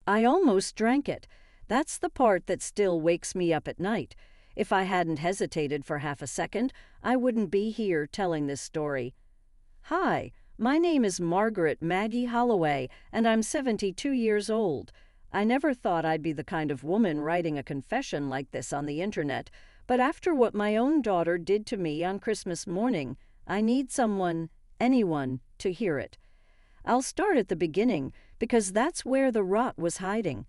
I almost drank it. That's the part that still wakes me up at night. If I hadn't hesitated for half a second, I wouldn't be here telling this story. Hi, my name is Margaret Maggie Holloway, and I'm 72 years old. I never thought I'd be the kind of woman writing a confession like this on the internet, but after what my own daughter did to me on Christmas morning, I need someone, anyone, to hear it. I'll start at the beginning, because that's where the rot was hiding.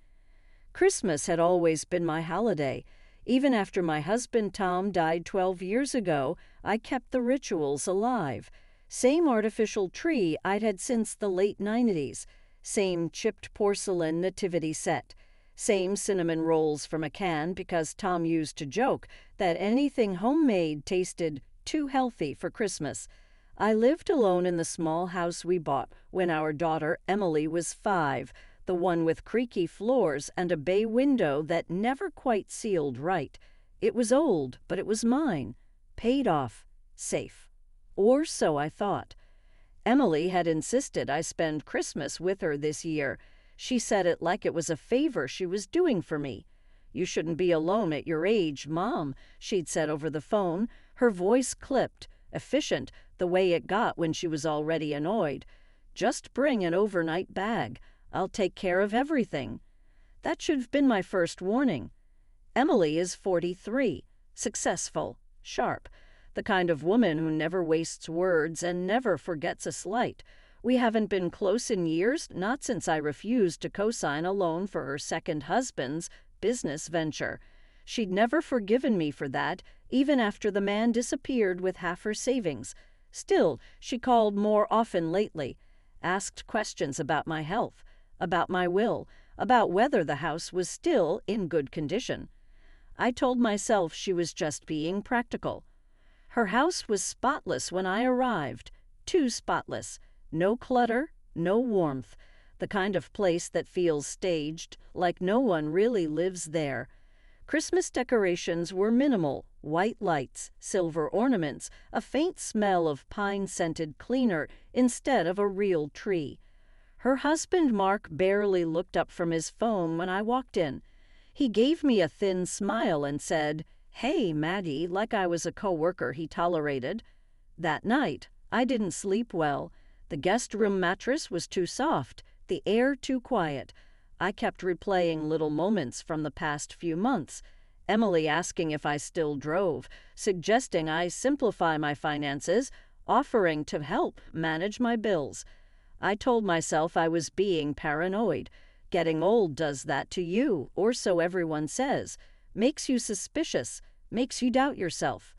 Christmas had always been my holiday. Even after my husband Tom died 12 years ago, I kept the rituals alive. Same artificial tree I'd had since the late 90s. Same chipped porcelain nativity set. Same cinnamon rolls from a can because Tom used to joke that anything homemade tasted too healthy for Christmas. I lived alone in the small house we bought when our daughter Emily was 5, the one with creaky floors and a bay window that never quite sealed right. It was old, but it was mine. Paid off. Safe. Or so I thought. Emily had insisted I spend Christmas with her this year. She said it like it was a favor she was doing for me. "You shouldn't be alone at your age, Mom," she'd said over the phone, her voice clipped, efficient, the way it got when she was already annoyed. "Just bring an overnight bag. I'll take care of everything." That should have been my first warning. Emily is 43, successful, sharp, the kind of woman who never wastes words and never forgets a slight. We haven't been close in years, not since I refused to co-sign a loan for her second husband's business venture. She'd never forgiven me for that, even after the man disappeared with half her savings. Still, she called more often lately, asked questions about my health, about my will, about whether the house was still in good condition. I told myself she was just being practical. Her house was spotless when I arrived, too spotless. No clutter, no warmth, the kind of place that feels staged, like no one really lives there. Christmas decorations were minimal, white lights, silver ornaments, a faint smell of pine-scented cleaner instead of a real tree. Her husband Mark barely looked up from his phone when I walked in. He gave me a thin smile and said, "Hey, Maggie," like I was a coworker he tolerated. That night, I didn't sleep well. The guest room mattress was too soft, the air too quiet. I kept replaying little moments from the past few months. Emily asking if I still drove, suggesting I simplify my finances, offering to help manage my bills. I told myself I was being paranoid. Getting old does that to you, or so everyone says. Makes you suspicious, makes you doubt yourself.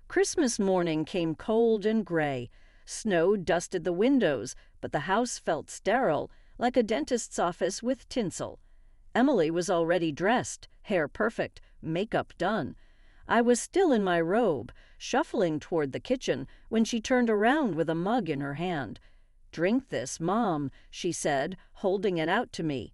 Christmas morning came cold and gray. Snow dusted the windows, but the house felt sterile, like a dentist's office with tinsel. Emily was already dressed, hair perfect, makeup done. I was still in my robe, shuffling toward the kitchen, when she turned around with a mug in her hand. "Drink this, Mom," she said, holding it out to me.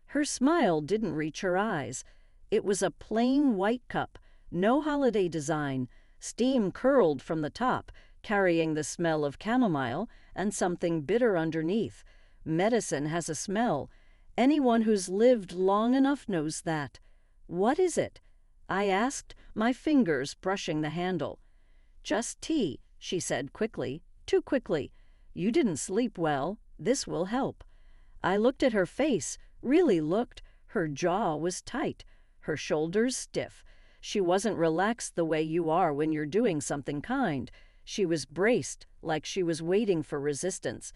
Her smile didn't reach her eyes. It was a plain white cup, no holiday design. Steam curled from the top, carrying the smell of chamomile and something bitter underneath. Medicine has a smell. Anyone who's lived long enough knows that. "What is it?" I asked, my fingers brushing the handle. "Just tea," she said quickly, too quickly. "You didn't sleep well. This will help." I looked at her face, really looked. Her jaw was tight, her shoulders stiff. She wasn't relaxed the way you are when you're doing something kind. She was braced, like she was waiting for resistance.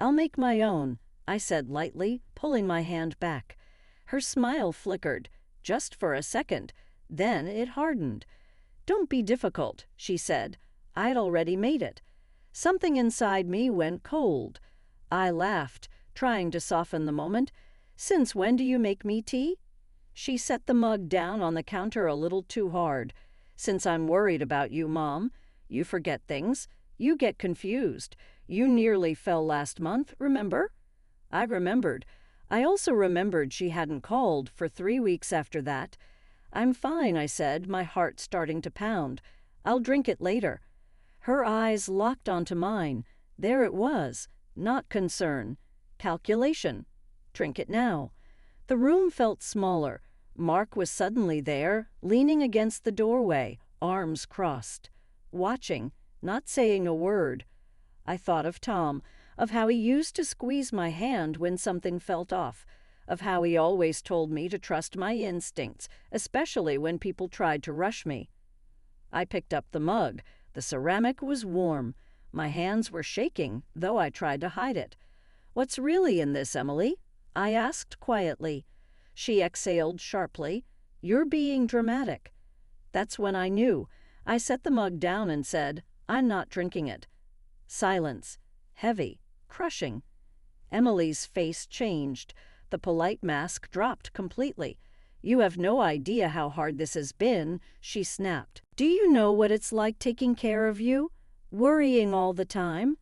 "I'll make my own," I said lightly, pulling my hand back. Her smile flickered, just for a second. Then it hardened. "Don't be difficult," she said. I'd already made it. Something inside me went cold. I laughed, trying to soften the moment. "Since when do you make me tea?" She set the mug down on the counter a little too hard. "Since I'm worried about you, Mom. You forget things. You get confused. You nearly fell last month, remember?" I remembered. I also remembered she hadn't called for 3 weeks after that. "I'm fine," I said, my heart starting to pound. "I'll drink it later." Her eyes locked onto mine. There it was. Not concern. Calculation. Drink it now. The room felt smaller. Mark was suddenly there, leaning against the doorway, arms crossed, watching, not saying a word. I thought of Tom, of how he used to squeeze my hand when something felt off, of how he always told me to trust my instincts, especially when people tried to rush me. I picked up the mug. The ceramic was warm. My hands were shaking, though I tried to hide it. "What's really in this, Emily?" I asked quietly. She exhaled sharply. "You're being dramatic." That's when I knew. I set the mug down and said, "I'm not drinking it." Silence. Heavy. Crushing. Emily's face changed. The polite mask dropped completely. "You have no idea how hard this has been," she snapped. "Do you know what it's like taking care of you? Worrying all the time?"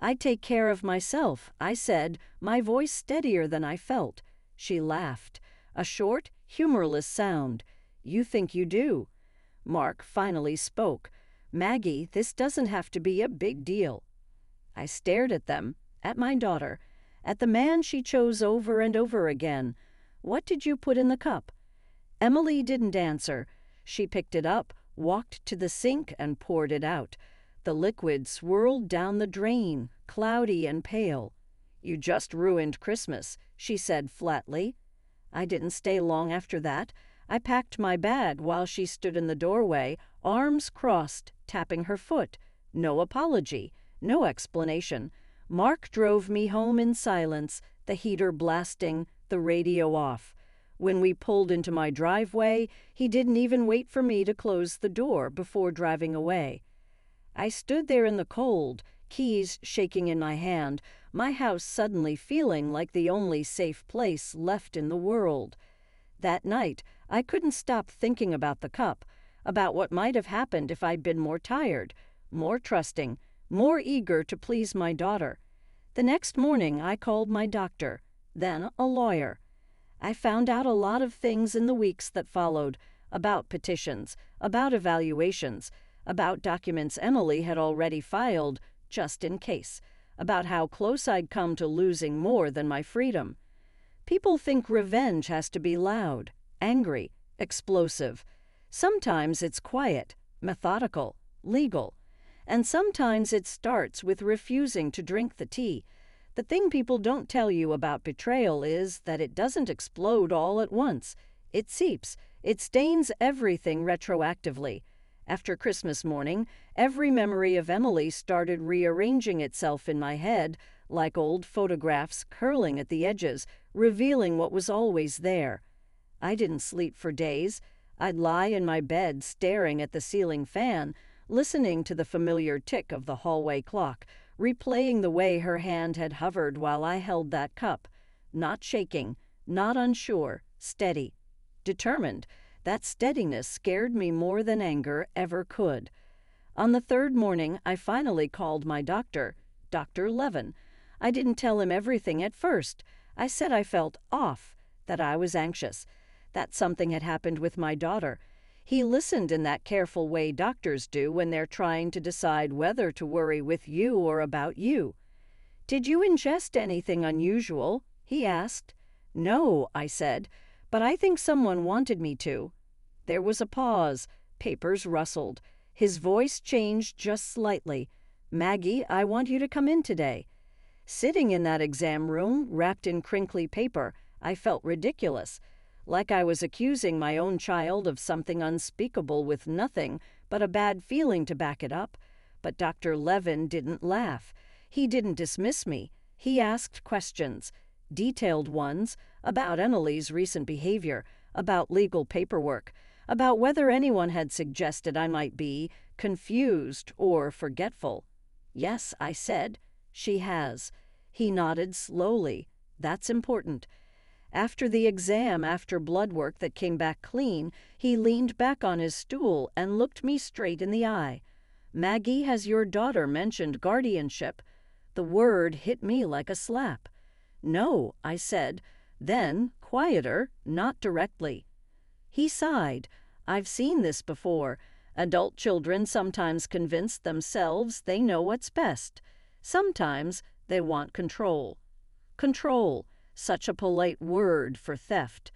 "I take care of myself," I said, my voice steadier than I felt. She laughed. A short, humorless sound. "You think you do." Mark finally spoke. "Maggie, this doesn't have to be a big deal." I stared at them, at my daughter, at the man she chose over and over again. "What did you put in the cup?" Emily didn't answer. She picked it up, walked to the sink, and poured it out. The liquid swirled down the drain, cloudy and pale. "You just ruined Christmas," she said flatly. I didn't stay long after that. I packed my bag while she stood in the doorway, arms crossed, tapping her foot. No apology, no explanation. Mark drove me home in silence, the heater blasting, the radio off. When we pulled into my driveway, he didn't even wait for me to close the door before driving away. I stood there in the cold, keys shaking in my hand, my house suddenly feeling like the only safe place left in the world. That night, I couldn't stop thinking about the cup, about what might have happened if I'd been more tired, more trusting, more eager to please my daughter. The next morning, I called my doctor, then a lawyer. I found out a lot of things in the weeks that followed, about petitions, about evaluations, about documents Emily had already filed, just in case, about how close I'd come to losing more than my freedom. People think revenge has to be loud, angry, explosive. Sometimes it's quiet, methodical, legal. And sometimes it starts with refusing to drink the tea. The thing people don't tell you about betrayal is that it doesn't explode all at once. It seeps. It stains everything retroactively. After Christmas morning, every memory of Emily started rearranging itself in my head, like old photographs curling at the edges, revealing what was always there. I didn't sleep for days. I'd lie in my bed staring at the ceiling fan, listening to the familiar tick of the hallway clock, replaying the way her hand had hovered while I held that cup. Not shaking, not unsure, steady, determined. That steadiness scared me more than anger ever could. On the third morning, I finally called my doctor, Dr. Levin. I didn't tell him everything at first. I said I felt off, that I was anxious, that something had happened with my daughter. He listened in that careful way doctors do when they're trying to decide whether to worry with you or about you. "Did you ingest anything unusual?" he asked. "No," I said, "but I think someone wanted me to." There was a pause. Papers rustled. His voice changed just slightly. "Maggie, I want you to come in today." Sitting in that exam room, wrapped in crinkly paper, I felt ridiculous, like I was accusing my own child of something unspeakable with nothing but a bad feeling to back it up. But Dr. Levin didn't laugh. He didn't dismiss me. He asked questions, detailed ones, about Emily's recent behavior, about legal paperwork, about whether anyone had suggested I might be confused or forgetful. "Yes," I said, "she has." He nodded slowly. "That's important." After the exam, after blood work that came back clean, he leaned back on his stool and looked me straight in the eye. "Maggie, has your daughter mentioned guardianship?" The word hit me like a slap. "No," I said. Then, quieter, not directly. He sighed. "I've seen this before. Adult children sometimes convince themselves they know what's best. Sometimes they want control. Control. Such a polite word for theft.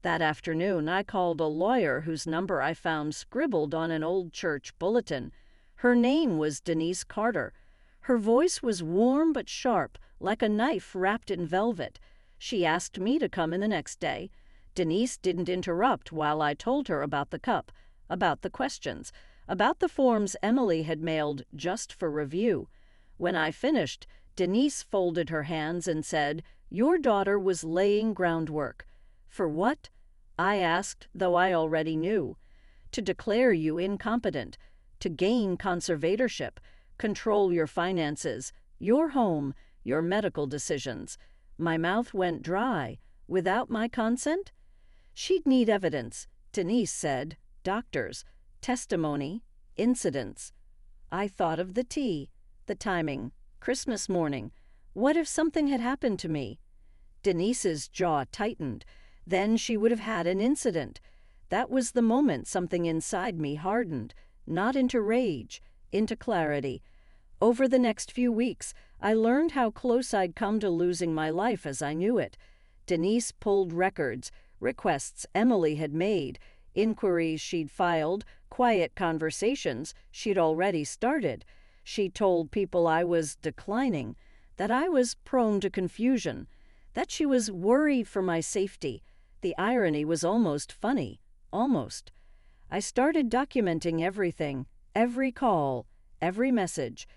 That afternoon, I called a lawyer whose number I found scribbled on an old church bulletin. Her name was Denise Carter. Her voice was warm but sharp, like a knife wrapped in velvet. She asked me to come in the next day. Denise didn't interrupt while I told her about the cup, about the questions, about the forms Emily had mailed just for review. When I finished, Denise folded her hands and said, "Your daughter was laying groundwork." "For what?" I asked, though I already knew. "To declare you incompetent, to gain conservatorship, control your finances, your home, your medical decisions." My mouth went dry. Without my consent? She'd need evidence, Denise said. Doctors, testimony, incidents. I thought of the tea, the timing, Christmas morning. What if something had happened to me? Denise's jaw tightened. Then she would have had an incident. That was the moment something inside me hardened, not into rage, into clarity. Over the next few weeks, I learned how close I'd come to losing my life as I knew it. Denise pulled records, requests Emily had made, inquiries she'd filed, quiet conversations she'd already started. She told people I was declining, that I was prone to confusion, that she was worried for my safety. The irony was almost funny. Almost. I started documenting everything, every call, every message,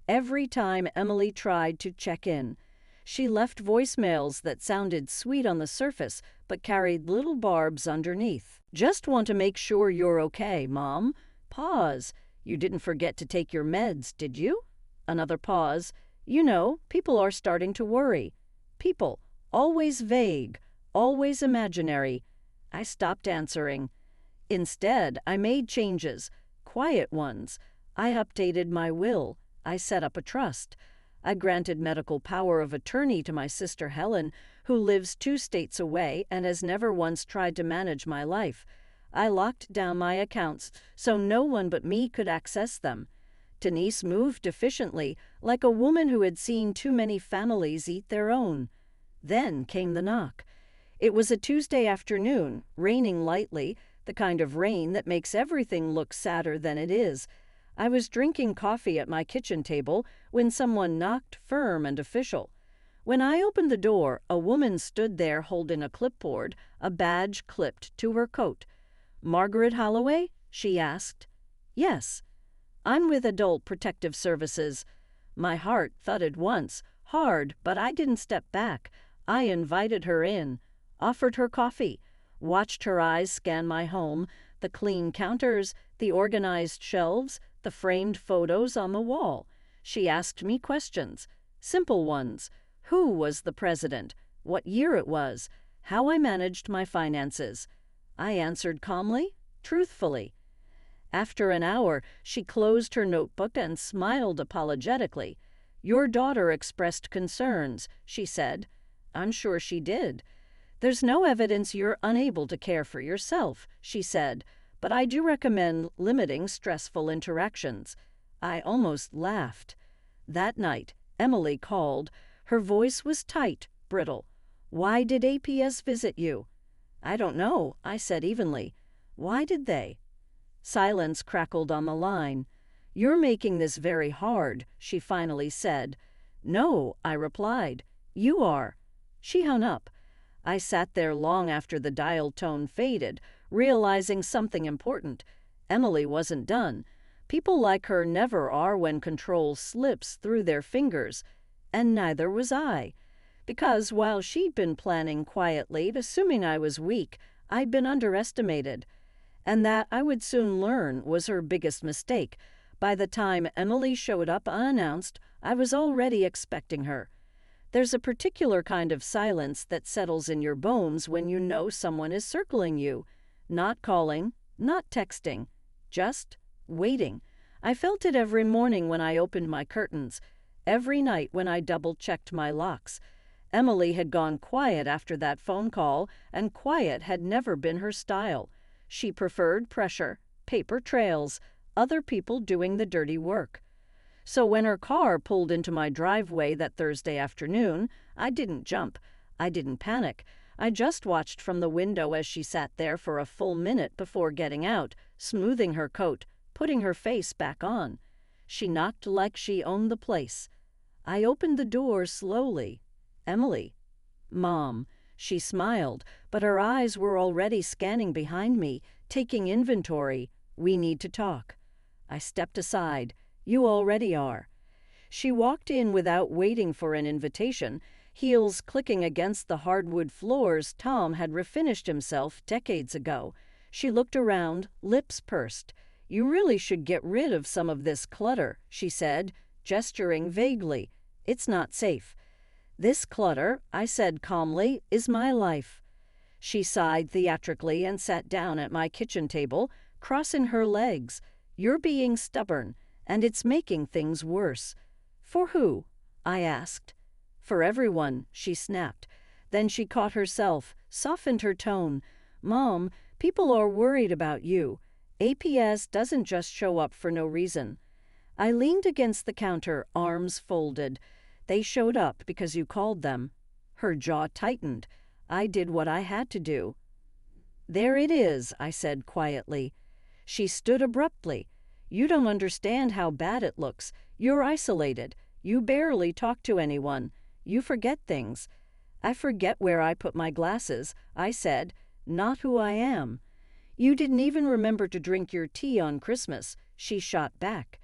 every time Emily tried to check in. She left voicemails that sounded sweet on the surface but carried little barbs underneath. "Just want to make sure you're okay, Mom." Pause. "You didn't forget to take your meds, did you?" Another pause. "You know, people are starting to worry." People. Always vague, always imaginary. I stopped answering. Instead, I made changes, quiet ones. I updated my will. I set up a trust. I granted medical power of attorney to my sister Helen, who lives 2 states away and has never once tried to manage my life. I locked down my accounts so no one but me could access them. Denise moved efficiently, like a woman who had seen too many families eat their own. Then came the knock. It was a Tuesday afternoon, raining lightly, the kind of rain that makes everything look sadder than it is. I was drinking coffee at my kitchen table when someone knocked, firm and official. When I opened the door, a woman stood there holding a clipboard, a badge clipped to her coat. "Margaret Holloway?" she asked. "Yes." "I'm with Adult Protective Services." My heart thudded once, hard, but I didn't step back. I invited her in, offered her coffee, watched her eyes scan my home, the clean counters, the organized shelves, the framed photos on the wall. She asked me questions, simple ones. Who was the president? What year it was? How I managed my finances? I answered calmly, truthfully. After an hour, she closed her notebook and smiled apologetically. "Your daughter expressed concerns," she said. I'm sure she did. "There's no evidence you're unable to care for yourself," she said, "but I do recommend limiting stressful interactions." I almost laughed. That night, Emily called. Her voice was tight, brittle. "Why did APS visit you?" "I don't know," I said evenly. "Why did they?" Silence crackled on the line. "You're making this very hard," she finally said. "No," I replied. "You are." She hung up. I sat there long after the dial tone faded, realizing something important. Emily wasn't done. People like her never are when control slips through their fingers. And neither was I. Because while she'd been planning quietly, assuming I was weak, I'd been underestimated. And that, I would soon learn, was her biggest mistake. By the time Emily showed up unannounced, I was already expecting her. There's a particular kind of silence that settles in your bones when you know someone is circling you. Not calling, not texting, just waiting. I felt it every morning when I opened my curtains, every night when I double-checked my locks. Emily had gone quiet after that phone call, and quiet had never been her style. She preferred pressure, paper trails, other people doing the dirty work. So when her car pulled into my driveway that Thursday afternoon, I didn't jump. I didn't panic. I just watched from the window as she sat there for a full minute before getting out, smoothing her coat, putting her face back on. She knocked like she owned the place. I opened the door slowly. "Emily." "Mom." She smiled, but her eyes were already scanning behind me, taking inventory. "We need to talk." I stepped aside. "You already are." She walked in without waiting for an invitation, heels clicking against the hardwood floors Tom had refinished himself decades ago. She looked around, lips pursed. "You really should get rid of some of this clutter," she said, gesturing vaguely. "It's not safe." "This clutter," I said calmly, "is my life." She sighed theatrically and sat down at my kitchen table, crossing her legs. "You're being stubborn, and it's making things worse." "For who?" I asked. "For everyone," she snapped. Then she caught herself, softened her tone. "Mom, people are worried about you. APS doesn't just show up for no reason." I leaned against the counter, arms folded. "They showed up because you called them." Her jaw tightened. I did what I had to do. "There it is," I said quietly. She stood abruptly. "You don't understand how bad it looks. You're isolated. You barely talk to anyone. You forget things." "I forget where I put my glasses," I said, "not who I am." "You didn't even remember to drink your tea on Christmas," she shot back.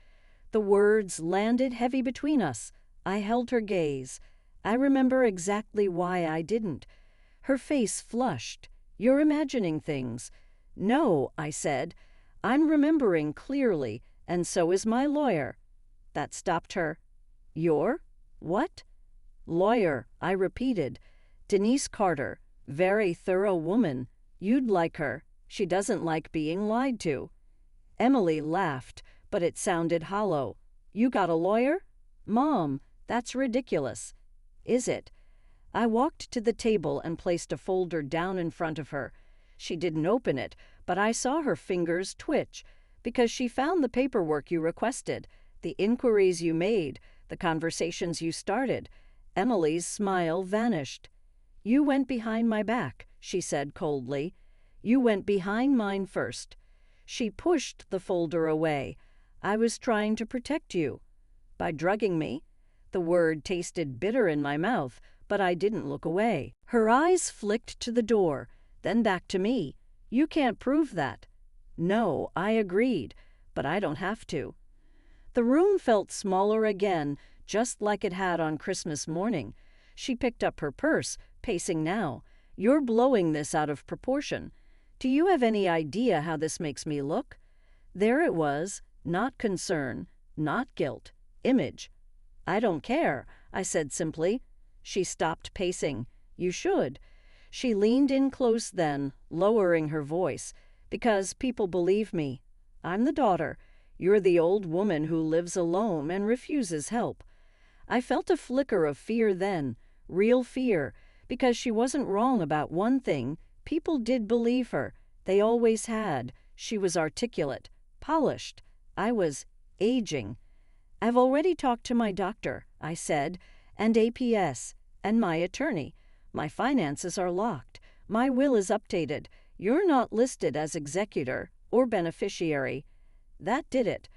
The words landed heavy between us. I held her gaze. I remember exactly why I didn't. Her face flushed. "You're imagining things." "No," I said. "I'm remembering clearly, and so is my lawyer." That stopped her. "Your? What?" "Lawyer," I repeated. "Denise Carter. Very thorough woman. You'd like her. She doesn't like being lied to." Emily laughed, but it sounded hollow. "You got a lawyer?" "Mom, that's ridiculous." "Is it?" I walked to the table and placed a folder down in front of her. She didn't open it, but I saw her fingers twitch, because she found the paperwork you requested, the inquiries you made, the conversations you started. Emily's smile vanished. "You went behind my back," she said coldly. "You went behind mine first." She pushed the folder away. "I was trying to protect you." "By drugging me?" The word tasted bitter in my mouth, but I didn't look away. Her eyes flicked to the door, then back to me. "You can't prove that." "No," I agreed, "but I don't have to." The room felt smaller again, just like it had on Christmas morning. She picked up her purse, pacing now. "You're blowing this out of proportion. Do you have any idea how this makes me look?" There it was, not concern, not guilt, image. "I don't care," I said simply. She stopped pacing. "You should." She leaned in close then, lowering her voice. "Because people believe me. I'm the daughter. You're the old woman who lives alone and refuses help." I felt a flicker of fear then, real fear, because she wasn't wrong about one thing. People did believe her. They always had. She was articulate, polished. I was aging. "I've already talked to my doctor," I said, "and APS, and my attorney. My finances are locked. My will is updated. You're not listed as executor or beneficiary." That did it.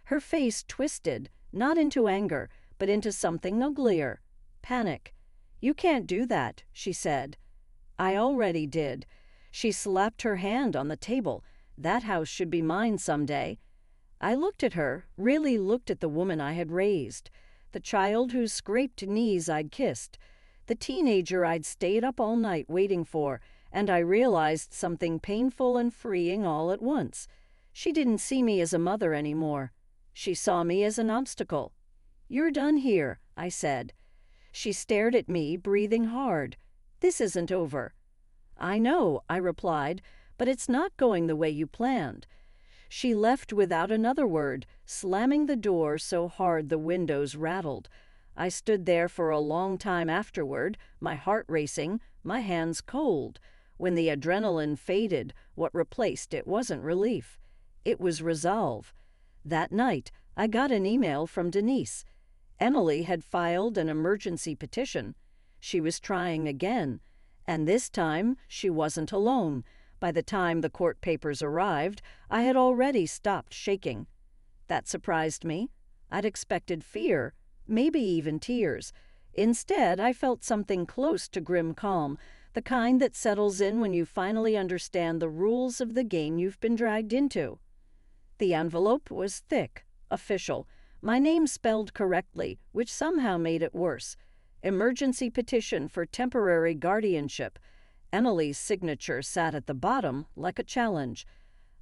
Her face twisted, not into anger, but into something uglier. Panic. "You can't do that," she said. "I already did." She slapped her hand on the table. "That house should be mine someday." I looked at her, really looked at the woman I had raised, the child whose scraped knees I'd kissed, the teenager I'd stayed up all night waiting for, and I realized something painful and freeing all at once. She didn't see me as a mother anymore. She saw me as an obstacle. "You're done here," I said. She stared at me, breathing hard. "This isn't over." "I know," I replied, "but it's not going the way you planned." She left without another word, slamming the door so hard the windows rattled. I stood there for a long time afterward, my heart racing, my hands cold. When the adrenaline faded, what replaced it wasn't relief. It was resolve. That night, I got an email from Denise. Emily had filed an emergency petition. She was trying again. And this time, she wasn't alone. By the time the court papers arrived, I had already stopped shaking. That surprised me. I'd expected fear, maybe even tears. Instead, I felt something close to grim calm, the kind that settles in when you finally understand the rules of the game you've been dragged into. The envelope was thick, official, my name spelled correctly, which somehow made it worse. Emergency petition for temporary guardianship. Emily's signature sat at the bottom like a challenge.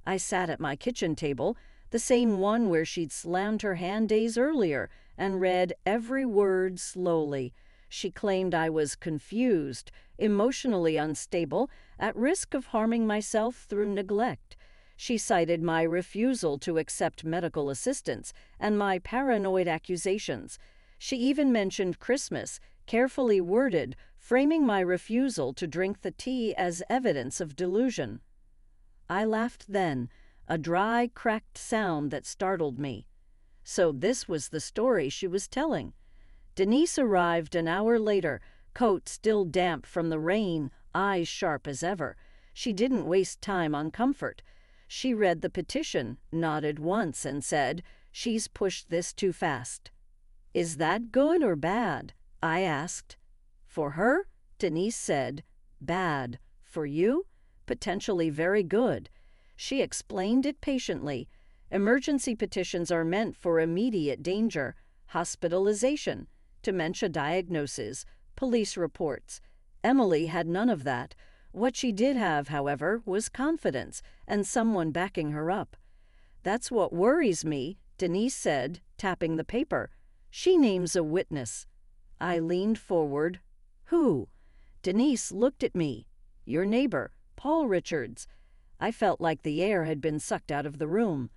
I sat at my kitchen table, the same one where she'd slammed her hand days earlier, and read every word slowly. She claimed I was confused, emotionally unstable, at risk of harming myself through neglect. She cited my refusal to accept medical assistance and my paranoid accusations. She even mentioned Christmas, carefully worded, framing my refusal to drink the tea as evidence of delusion. I laughed then, a dry, cracked sound that startled me. So this was the story she was telling. Denise arrived an hour later, coat still damp from the rain, eyes sharp as ever. She didn't waste time on comfort. She read the petition, nodded once, and said, "She's pushed this too fast." "Is that good or bad?" I asked. "For her," Denise said, "bad. For you, potentially very good." She explained it patiently. Emergency petitions are meant for immediate danger, hospitalization, dementia diagnosis, police reports. Emily had none of that. What she did have, however, was confidence and someone backing her up. "That's what worries me," Denise said, tapping the paper. "She names a witness." I leaned forward. "Who?" Denise looked at me. "Your neighbor, Paul Richards." I felt like the air had been sucked out of the room.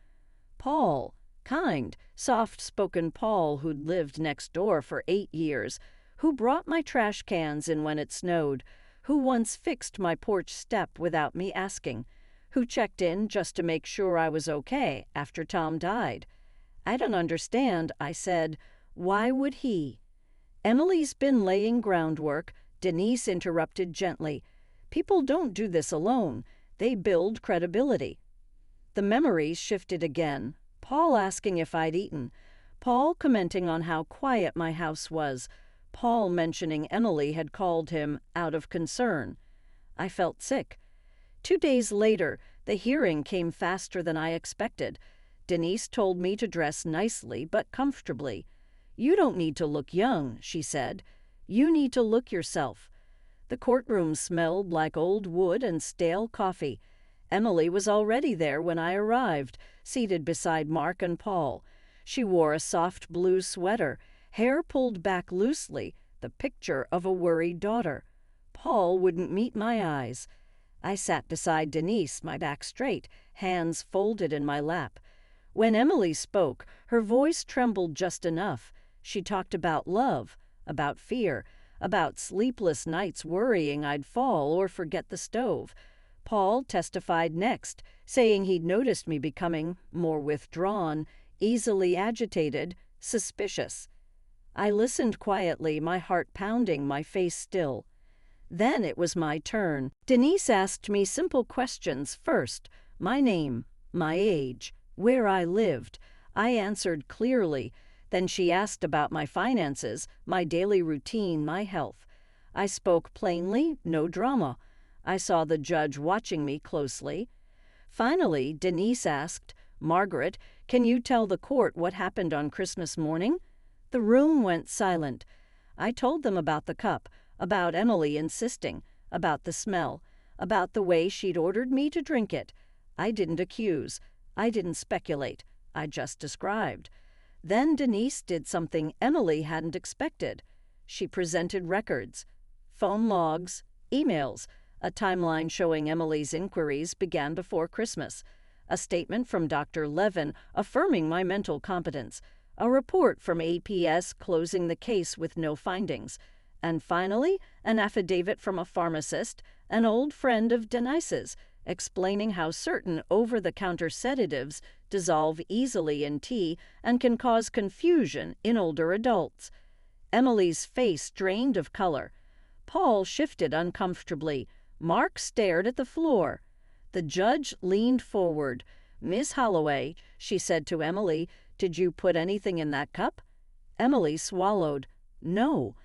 Paul, kind, soft-spoken Paul who'd lived next door for 8 years, who brought my trash cans in when it snowed, who once fixed my porch step without me asking, who checked in just to make sure I was okay after Tom died. "I don't understand," I said. "Why would he?" "Emily's been laying groundwork," Denise interrupted gently. "People don't do this alone. They build credibility." The memories shifted again. Paul asking if I'd eaten. Paul commenting on how quiet my house was. Paul mentioning Emily had called him out of concern. I felt sick. 2 days later, the hearing came faster than I expected. Denise told me to dress nicely but comfortably. "You don't need to look young," she said. "You need to look yourself." The courtroom smelled like old wood and stale coffee. Emily was already there when I arrived, seated beside Mark and Paul. She wore a soft blue sweater, hair pulled back loosely, the picture of a worried daughter. Paul wouldn't meet my eyes. I sat beside Denise, my back straight, hands folded in my lap. When Emily spoke, her voice trembled just enough. She talked about love, about fear, about sleepless nights worrying I'd fall or forget the stove. Paul testified next, saying he'd noticed me becoming more withdrawn, easily agitated, suspicious. I listened quietly, my heart pounding, my face still. Then it was my turn. Denise asked me simple questions first: my name, my age, where I lived. I answered clearly. Then she asked about my finances, my daily routine, my health. I spoke plainly, no drama. I saw the judge watching me closely. Finally, Denise asked, "Margaret, can you tell the court what happened on Christmas morning?" The room went silent. I told them about the cup, about Emily insisting, about the smell, about the way she'd ordered me to drink it. I didn't accuse. I didn't speculate. I just described. Then Denise did something Emily hadn't expected. She presented records, phone logs, emails. A timeline showing Emily's inquiries began before Christmas. A statement from Dr. Levin affirming my mental competence. A report from APS closing the case with no findings. And finally, an affidavit from a pharmacist, an old friend of Denise's, explaining how certain over-the-counter sedatives dissolve easily in tea and can cause confusion in older adults. Emily's face drained of color. Paul shifted uncomfortably. Mark stared at the floor. The judge leaned forward. "Miss Holloway," she said to Emily, "did you put anything in that cup?" Emily swallowed. "No."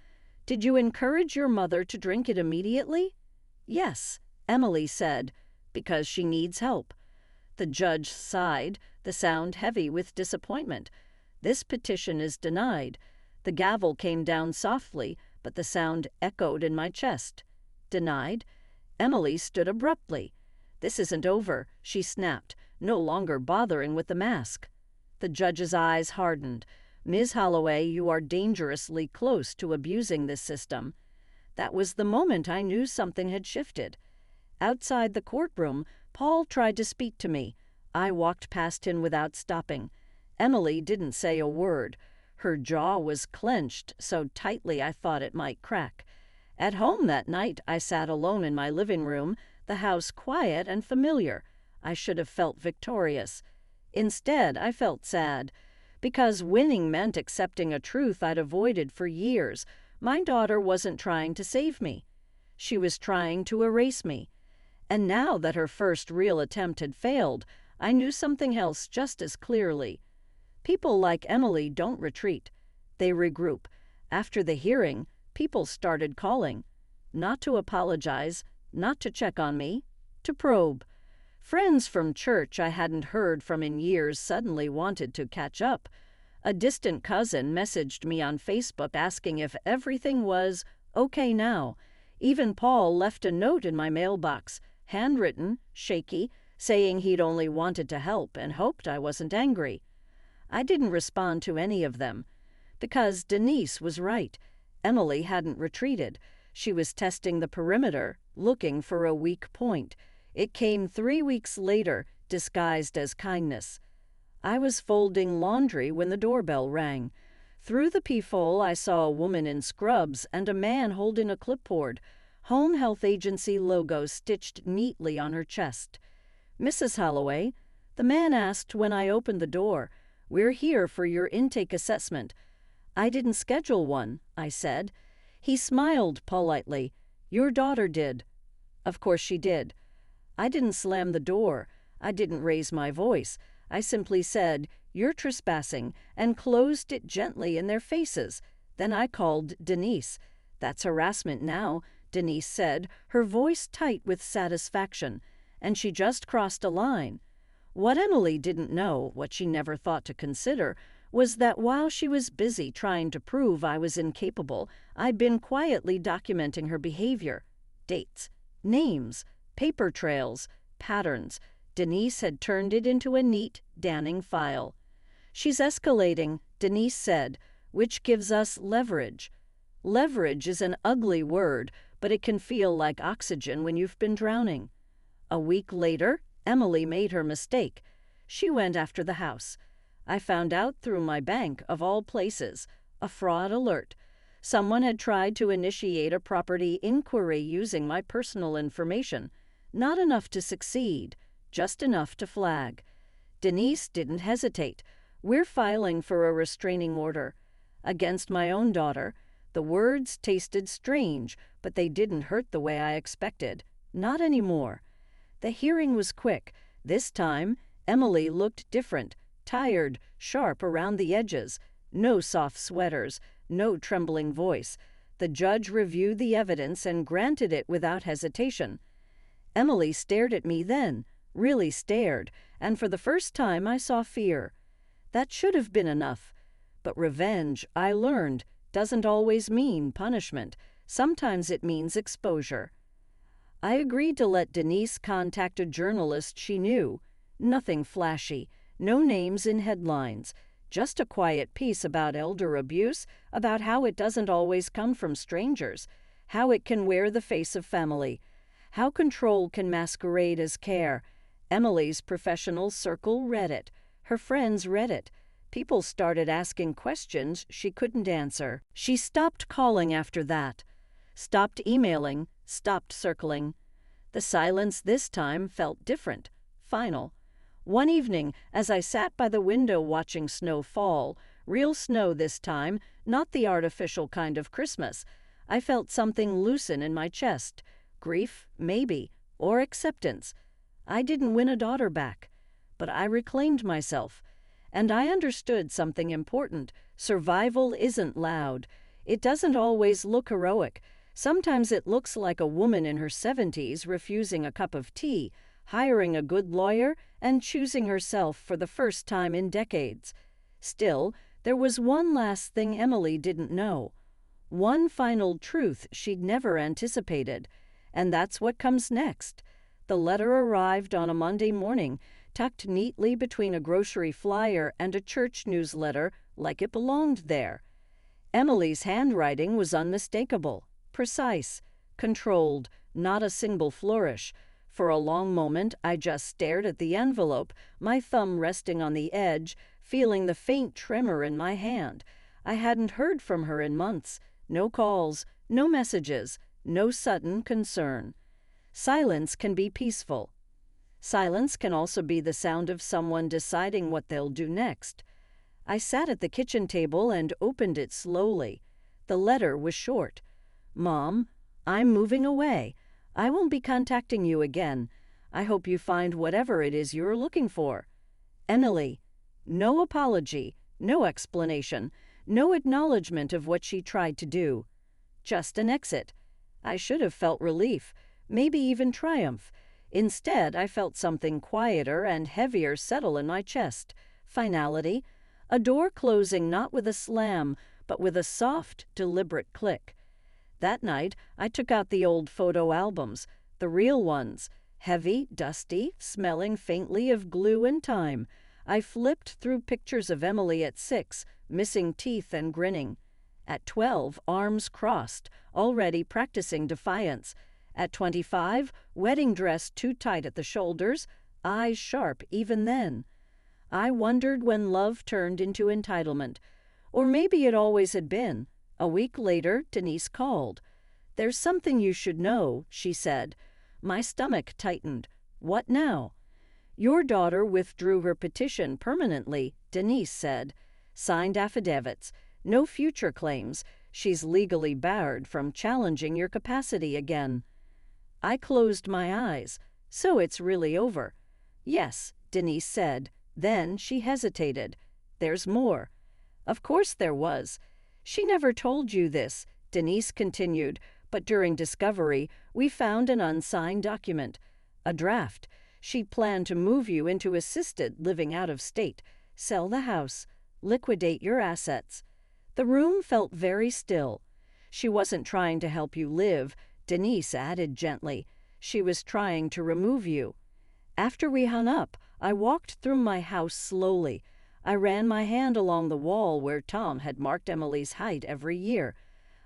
"Did you encourage your mother to drink it immediately?" "Yes," Emily said, "because she needs help." The judge sighed, the sound heavy with disappointment. "This petition is denied." The gavel came down softly, but the sound echoed in my chest. "Denied?" Emily stood abruptly. "This isn't over," she snapped, no longer bothering with the mask. The judge's eyes hardened. "Ms. Holloway, you are dangerously close to abusing this system." That was the moment I knew something had shifted. Outside the courtroom, Paul tried to speak to me. I walked past him without stopping. Emily didn't say a word. Her jaw was clenched so tightly I thought it might crack. At home that night, I sat alone in my living room, the house quiet and familiar. I should have felt victorious. Instead, I felt sad, because winning meant accepting a truth I'd avoided for years. My daughter wasn't trying to save me. She was trying to erase me. And now that her first real attempt had failed, I knew something else just as clearly. People like Emily don't retreat. They regroup. After the hearing, people started calling. Not to apologize, not to check on me, to probe. Friends from church I hadn't heard from in years suddenly wanted to catch up. A distant cousin messaged me on Facebook asking if everything was okay now. Even Paul left a note in my mailbox, handwritten, shaky, saying he'd only wanted to help and hoped I wasn't angry. I didn't respond to any of them, because Denise was right. Emily hadn't retreated. She was testing the perimeter, looking for a weak point. It came 3 weeks later, disguised as kindness. I was folding laundry when the doorbell rang. Through the peephole, I saw a woman in scrubs and a man holding a clipboard, Home Health Agency logo stitched neatly on her chest. "Mrs. Holloway," the man asked when I opened the door, "we're here for your intake assessment." "I didn't schedule one," I said. He smiled politely. "Your daughter did." Of course she did. I didn't slam the door. I didn't raise my voice. I simply said, "You're trespassing," and closed it gently in their faces. Then I called Denise. "That's harassment now," Denise said, her voice tight with satisfaction. "And she just crossed a line." What Emily didn't know, what she never thought to consider, was that while she was busy trying to prove I was incapable, I'd been quietly documenting her behavior. Dates, names, paper trails, patterns. Denise had turned it into a neat, damning file. "She's escalating," Denise said, "which gives us leverage." Leverage is an ugly word, but it can feel like oxygen when you've been drowning. A week later, Emily made her mistake. She went after the house. I found out through my bank, of all places, a fraud alert. Someone had tried to initiate a property inquiry using my personal information. Not enough to succeed, just enough to flag. Denise didn't hesitate. "We're filing for a restraining order." Against my own daughter. The words tasted strange, but they didn't hurt the way I expected. Not anymore. The hearing was quick. This time, Emily looked different, tired, sharp around the edges. No soft sweaters, no trembling voice. The judge reviewed the evidence and granted it without hesitation. Emily stared at me then, really stared, and for the first time I saw fear. That should have been enough. But revenge, I learned, doesn't always mean punishment. Sometimes it means exposure. I agreed to let Denise contact a journalist she knew. Nothing flashy, no names in headlines, just a quiet piece about elder abuse, about how it doesn't always come from strangers, how it can wear the face of family, how control can masquerade as care. Emily's professional circle read it. Her friends read it. People started asking questions she couldn't answer. She stopped calling after that. Stopped emailing, stopped circling. The silence this time felt different, final. One evening, as I sat by the window watching snow fall, real snow this time, not the artificial kind of Christmas, I felt something loosen in my chest. Grief, maybe, or acceptance. I didn't win a daughter back, but I reclaimed myself. And I understood something important. Survival isn't loud. It doesn't always look heroic. Sometimes it looks like a woman in her 70s refusing a cup of tea, hiring a good lawyer, and choosing herself for the first time in decades. Still, there was one last thing Emily didn't know. One final truth she'd never anticipated. And that's what comes next. The letter arrived on a Monday morning, tucked neatly between a grocery flyer and a church newsletter, like it belonged there. Emily's handwriting was unmistakable, precise, controlled, not a single flourish. For a long moment, I just stared at the envelope, my thumb resting on the edge, feeling the faint tremor in my hand. I hadn't heard from her in months. No calls, no messages, no sudden concern. Silence can be peaceful. Silence can also be the sound of someone deciding what they'll do next. I sat at the kitchen table and opened it slowly. The letter was short. Mom, I'm moving away. I won't be contacting you again. I hope you find whatever it is you're looking for. Emily. No apology, no explanation, no acknowledgement of what she tried to do. Just an exit. I should have felt relief, maybe even triumph. Instead, I felt something quieter and heavier settle in my chest. Finality. A door closing not with a slam, but with a soft, deliberate click. That night, I took out the old photo albums, the real ones, heavy, dusty, smelling faintly of glue and time. I flipped through pictures of Emily at 6, missing teeth and grinning. At 12, arms crossed, already practicing defiance. At 25, wedding dress too tight at the shoulders, eyes sharp even then. I wondered when love turned into entitlement. Or maybe it always had been. A week later, Denise called. There's something you should know, she said. My stomach tightened. What now? Your daughter withdrew her petition permanently, Denise said. Signed affidavits. No future claims. She's legally barred from challenging your capacity again. I closed my eyes. So it's really over. Yes, Denise said. Then she hesitated. There's more. Of course there was. She never told you this, Denise continued, but during discovery, we found an unsigned document. A draft. She planned to move you into assisted living out of state, sell the house, liquidate your assets. The room felt very still. She wasn't trying to help you live, Denise added gently. She was trying to remove you. After we hung up, I walked through my house slowly. I ran my hand along the wall where Tom had marked Emily's height every year.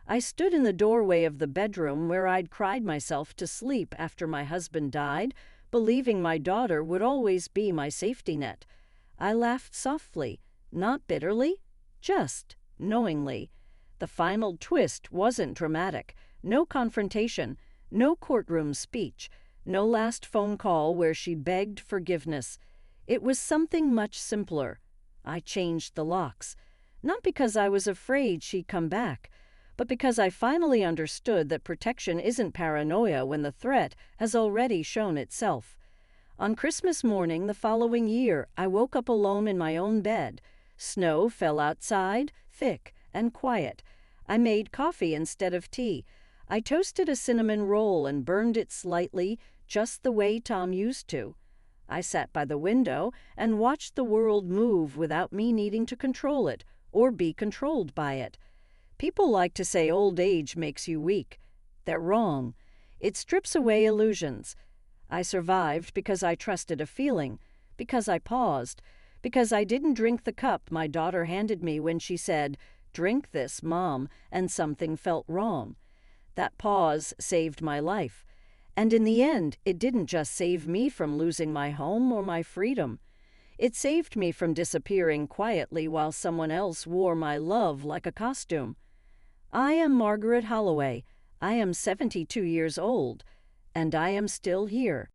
I stood in the doorway of the bedroom where I'd cried myself to sleep after my husband died, believing my daughter would always be my safety net. I laughed softly, not bitterly, just knowingly. The final twist wasn't dramatic. No confrontation, no courtroom speech, no last phone call where she begged forgiveness. It was something much simpler. I changed the locks, not because I was afraid she'd come back, but because I finally understood that protection isn't paranoia when the threat has already shown itself. On Christmas morning the following year, I woke up alone in my own bed. Snow fell outside, thick and quiet. I made coffee instead of tea. I toasted a cinnamon roll and burned it slightly, just the way Tom used to. I sat by the window and watched the world move without me needing to control it or be controlled by it. People like to say old age makes you weak. They're wrong. It strips away illusions. I survived because I trusted a feeling, because I paused, because I didn't drink the cup my daughter handed me when she said, "Drink this, Mom," and something felt wrong. That pause saved my life. And in the end, it didn't just save me from losing my home or my freedom. It saved me from disappearing quietly while someone else wore my love like a costume. I am Margaret Holloway. I am 72 years old, and I am still here.